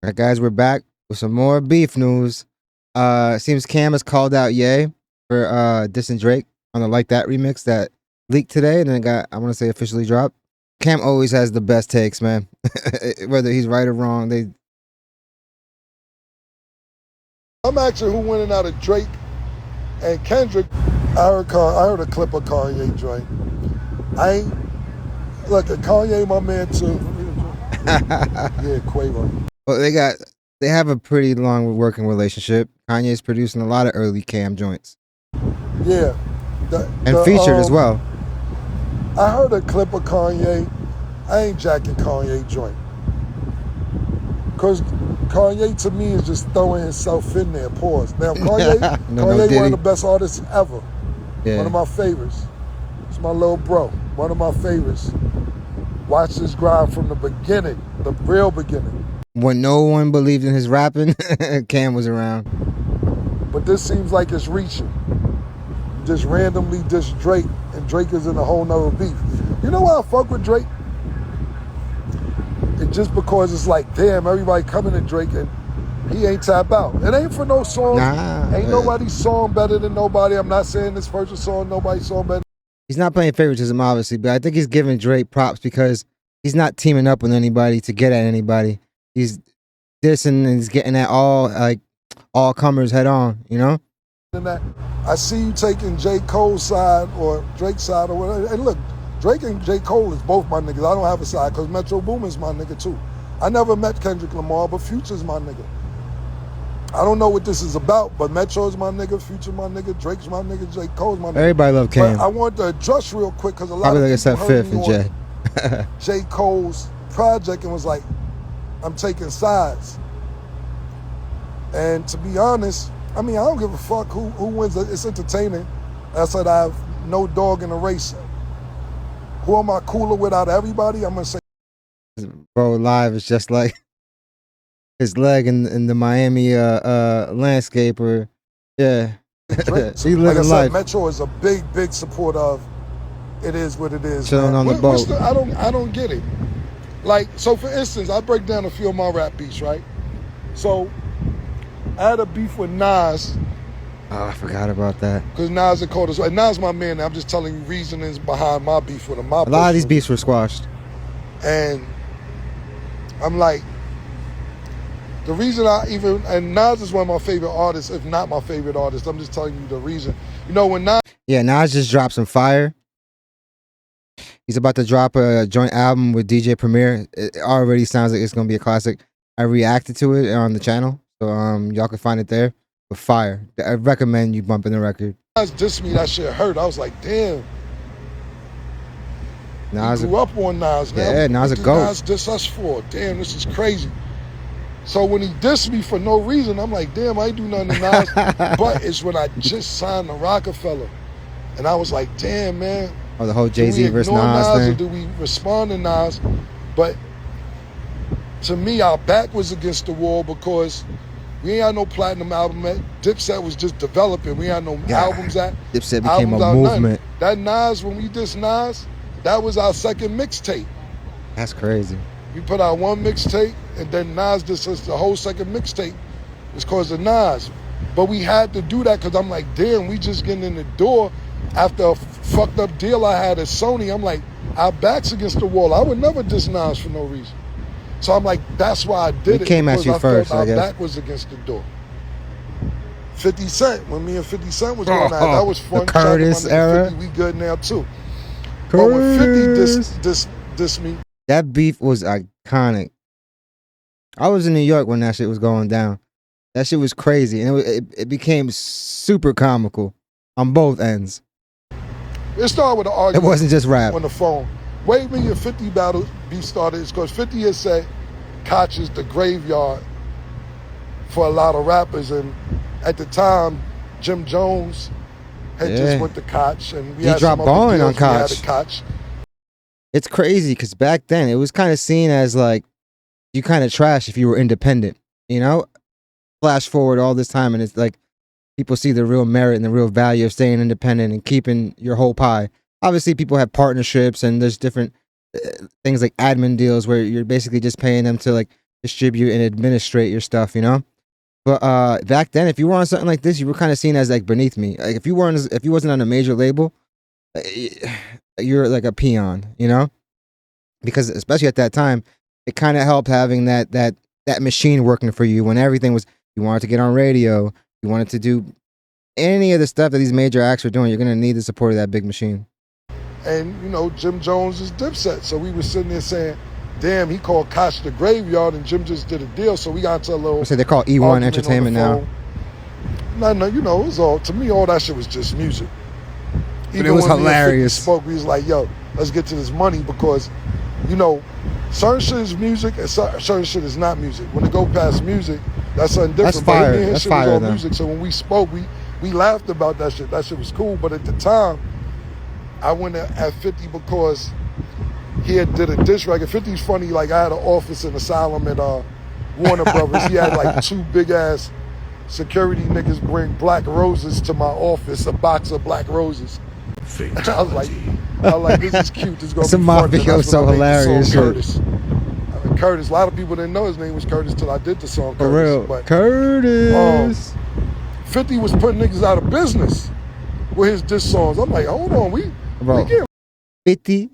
All right, guys, we're back with some more beef news. Seems Cam has called out Ye for dissing Drake on the Like That remix that leaked today and then got, I want to say, officially dropped. Cam always has the best takes, man. Whether he's right or wrong, I'm asking who winning out of Drake and Kendrick. I heard a clip of Kanye joint. I ain't look at Kanye, my man too. Yeah, Quavo. Well, they have a pretty long working relationship. Kanye's producing a lot of early Cam joints. Yeah, and featured as well. I heard a clip of Kanye. I ain't jacking Kanye joint. Because Kanye to me is just throwing himself in there. Pause. Now Kanye, Kanye one of the best artists ever. Yeah. One of my favorites. It's my little bro. One of my favorites. Watch this grind from the beginning, the real beginning. When no one believed in his rapping, Cam was around. But this seems like it's reaching. Just randomly diss Drake, and Drake is in a whole nother beef. You know why I fuck with Drake? It's just because it's like, damn, everybody coming to Drake and he ain't tap out. It ain't for no song. Ain't nobody's song better than nobody. I'm not saying this person's song, nobody's song better. He's not playing favoritism, obviously, but I think he's giving Drake props because he's not teaming up with anybody to get at anybody. He's dissing and he's getting at all comers head on, you know? I see you taking J.COLE's side or Drake's side or whatever. And look, Drake and J.COLE is both my niggas. I don't have a side because Metro Boomin's my nigga too. I never met Kendrick Lamar, but Future's my nigga. I don't know what this is about, but Metro's my nigga, Future my nigga, Drake's my nigga, J.COLE's my nigga. Everybody love Cam. But I want to address real quick because a lot of people heard Fifth me and on J.COLE's project and was like, I'm taking sides. And to be honest, I mean, I don't give a fuck who wins. It's entertaining. I said I have no dog in the race. Who am I cooler with out of everybody? I'm going to say. Bro, live is just like his leg in the Miami landscape or, yeah. He living life. Metro is a big supporter of it is what it is. Chilling on the boat. I don't get it. Like, so for instance, I break down a few of my rap beats, right? So I had a beef with Nas. Oh, I forgot about that. Because Nas and Cole, and Nas my man. I'm just telling you reasonings behind my beef with him. A lot of these beefs were squashed. And I'm like, the reason and Nas is one of my favorite artists, if not my favorite artist. I'm just telling you the reason. You know, when Nas. Yeah, Nas just dropped some fire. He's about to drop a joint album with DJ Premier. It already sounds like it's going to be a classic. I reacted to it on the channel, so y'all can find it there. But fire. I recommend you bumping the record. Nas dissed me, that shit hurt. I was like, damn. Nas grew up on Nas. Now, yeah, Nas a goat. Nas diss us for? Damn, this is crazy. So when he dissed me for no reason, I'm like, damn, I ain't do nothing to Nas. But it's when I just signed to Rockefeller. And I was like, damn, man. Oh, the whole Jay-Z versus Nas thing? Or do we respond to Nas? But to me, our back was against the wall because we ain't had no platinum album yet. Dipset was just developing. We ain't had no albums at. Dipset became a movement. That Nas, when we dissed Nas, that was our second mixtape. That's crazy. We put out one mixtape, and then Nas dissed us the whole second mixtape. It's because of Nas. But we had to do that because I'm like, damn, we just getting in the door. After a fucked up deal I had at Sony, I'm like, our back's against the wall. I would never diss Nas for no reason. So I'm like, that's why I did it. Came at you first, I guess. Our back was against the door. 50 Cent, when me and 50 Cent was going at it, that was fun. The Curtis era. 50, we good now too. Curtis. But when 50 dissed me. That beef was iconic. I was in New York when that shit was going down. That shit was crazy. And it became super comical on both ends. It started with an argument. It wasn't just rap. On the phone. Way me and 50 battle beef started is because 50 had said Koch is the graveyard for a lot of rappers. And at the time, Jim Jones had just went to Koch. And we had dropped balling on Koch. It's crazy because back then it was kind of seen as like you kind of trash if you were independent, you know? Flash forward all this time and it's like people see the real merit and the real value of staying independent and keeping your whole pie. Obviously, people have partnerships and there's different things like admin deals where you're basically just paying them to like distribute and administrate your stuff, you know. But back then, if you were on something like this, you were kind of seen as like beneath me. Like if you wasn't on a major label, you're like a peon, you know. Because especially at that time, it kind of helped having that machine working for you when everything was. You wanted to get on radio, you wanted to do any of the stuff that these major acts were doing. You're gonna need the support of that big machine. And you know, Jim Jones is Dipset, so we were sitting there saying, "Damn, he called Koch the Graveyard, and Jim just did a deal." So we got into a little. So they call E1 Entertainment now. No, you know, it was all to me. All that shit was just music. But it was hilarious. Spoke, we was like, "Yo, let's get to this money," because, you know, certain shit is music and certain shit is not music. When it go past music, that's something different. That's fire. But That's shit fire. Was all though. music. So when we spoke, we laughed about that shit. That shit was cool. But at the time, I went at 50 because he had did a diss record. 50's funny. Like I had an office in Asylum at Warner Brothers. He had like 2 big ass security niggas bring black roses to my office, a box of black roses. I was like, this is cute. This is gonna Some be fun. video so hilarious. Curtis. Curtis. A lot of people didn't know his name was Curtis till I did the song Curtis. For real. But, Curtis. 50 was putting niggas out of business with his diss songs. I'm like, hold on, we get 50.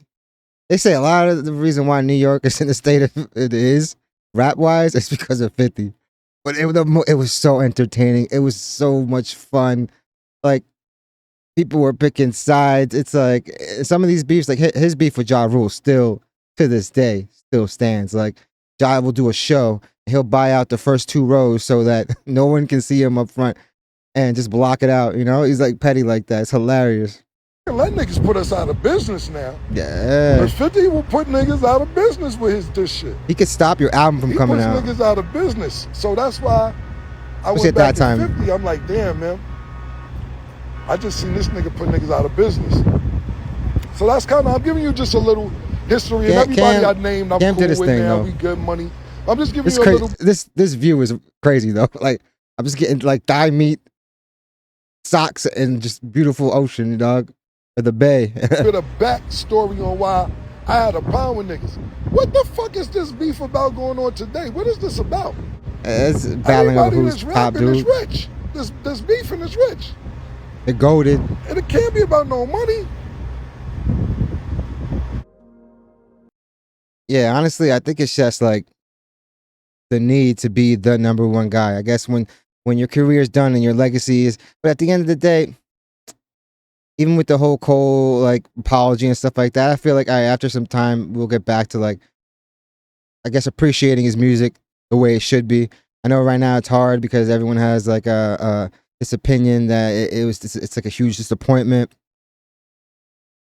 They say a lot of the reason why New York is in the state of it is, rap wise, is because of 50. But it was so entertaining. It was so much fun. Like, people were picking sides. It's like some of these beefs, like his beef with Ja Rule, still to this day still stands. Like Ja will do a show, he'll buy out the first 2 rows so that no one can see him up front and just block it out. You know, he's like petty like that. It's hilarious. Let niggas put us out of business now. Yeah. But 50 will put niggas out of business with his diss shit. He could stop your album from coming out. He puts niggas out of business. So that's why I went at back that time. to 50. I'm like, damn, man. I just seen this nigga put niggas out of business. So that's kind of, I'm giving you just a little history. And everybody I named, I'm cool with now. We good money. I'm just giving you a little. This view is crazy, though. Like, I'm just getting, like, thigh meat, socks, and just beautiful ocean, dog. Or the bay. Bit of backstory on why I had a problem with niggas. What the fuck is this beef about going on today? What is this about? It's battling over who's top dude. Is rich. This beefing is rich. They're goated. And it can't be about no money. Yeah, honestly, I think it's just like the need to be the number one guy. I guess when your career is done and your legacy is, but at the end of the day, even with the whole Cole like apology and stuff like that, I feel like after some time we'll get back to like, I guess, appreciating his music the way it should be. I know right now it's hard because everyone has like this opinion that it's like a huge disappointment.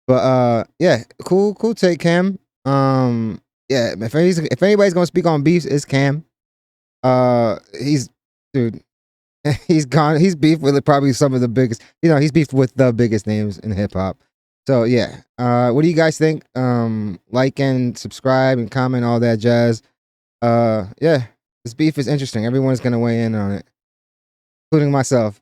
But yeah, cool take, Cam. Yeah, if anybody's gonna speak on beefs, it's Cam. He's gone. He's beefed with probably some of the biggest. He's beefed with the biggest names in hip hop. So yeah, what do you guys think? Like and subscribe and comment, all that jazz. Yeah, this beef is interesting. Everyone's gonna weigh in on it, including myself.